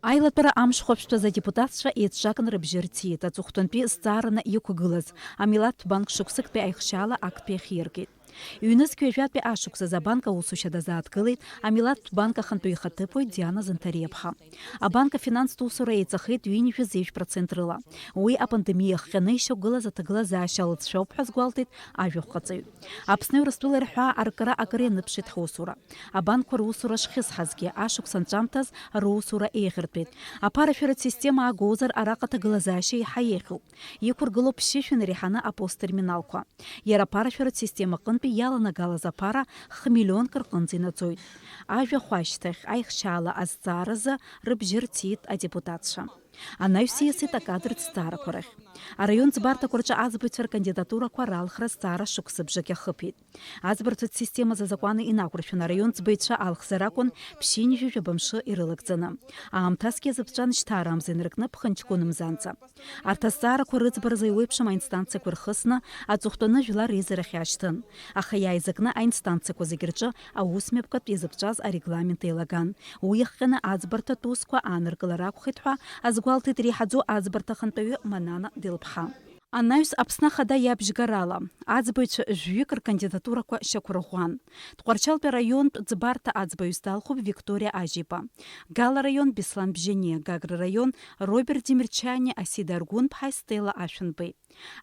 Аилатәара амш хәаԥштәаз адепутатцәа еицҿакны рыбжьы рҭиит. Аҵыхәтәантәи зҵаараны иқәгылаз амилаҭтә банк шықәсыктәи аихшьаала актәи ахиргеит. Иҩнызқь ҩажәатәи ашықәсаз абанк аусушьа дазааҭгылеит амилаҭтә банк ахантәаҩ ихаҭыԥуаҩ Диана Занҭариаԥҳа. Абанк афинанстә усура еиҵахеит %1 рыла. Уи апандемиа хҟьаны ишьақәгылаз аҭагылазаашьа алыҵшәоуп ҳәа азгәалҭеит ажәахәҟаҵаҩ. Аԥсны Урыстәылара ҳәаа аркара акыр ианыԥшит ҳусура. Абанкқәа русура шхьысҳазгьы ашықәс анҵәамҭаз русура еиӷьыртәит. Аԥарашәаратә система аагозар араҟа аҭагылазаашьа иаҳа еиӷьуп. Иқәыргылоуп ԥшьышәан иреиҳаны апосттерминалқәа. Иара аԥарашәаратә система аҟынтәи иаланагалаз аԥара х-миллионк рҟынӡа инаӡоит. Ажәахә ашьҭахь аихшьаала азҵааразы рыбжьы рҭиит адепутатцәа. Анаҩс ииасит акадртә зҵаарақәа рахь. Араион ӡбарҭақәа рҿы аӡбаҩцәа ркандидатурақәа ралхра зҵаара шықәсыбжак иахыԥеит. Аӡбарҭатә системаз азакәан инақәыршәын араион ӡбаҩцәа алхзар акәын ԥшьынжәижә абамшы ирылагӡаны. Аамҭасгьы азыԥҵәан шьҭаарамза инаркны ԥхынҷкәын мзанҵа. Арҭ азҵаарақәа рыӡбаразы еиуеиԥшым аинстанциақәа рхысны аҵыхәтәаны жәлар реизарахь иаашьҭын. Аха иааизакны аинстанциақәа зегьы рҿы аусмҩаԥгатә иазыԥҵәаз арегламент еилаган. Уи иахҟьаны аӡбарҭатә усқәа ааныркылар акәхеит ҳәа азгәалҭеит реиҳаӡоу аӡбарҭа ахантәаҩы Манана Делԥҳа. Анаҩс Аԥсны Ахада иабжьгарала аӡбаҩцәа жәҩык ркандидатурақәа шьақәырӷәӷәан. Тҟәарчалтәи араионтә ӡбарҭа аӡбаҩыс далхуп Викториа Ажьипа. Гала район Беслан Бжьениа, Гагра район Роберт Демирчани, Асида Аргәынԥҳа, Стелла Ашәынбеи.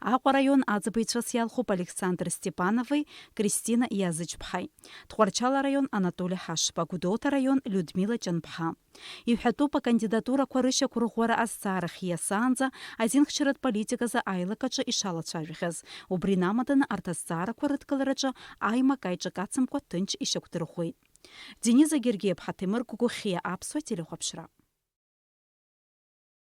Аҟәа район аӡбаҩцәас иалхуп Александр Степанови, Кристина Иазыҷԥҳаи. Тҟәарчал район Анатолий Ҳашба, Гәдоуҭа район Людмила Ҷанԥҳа. Иҳәатәуп акандидатурақәа рышьақәырӷәӷәара азҵаарахь ииасаанӡа азинхьчаратә политиказы аилакаҿы ишалацәажәахьаз. Убри намаданы арҭ азҵаарақәа рыдкылараҿы аимак аиҿакацымкәа ҭынч ишьақәдырӷәӷәеит. Дениза Гергиеԥҳа, Темыр Гәгәхьиа, Аԥсуа телехәаԥшра.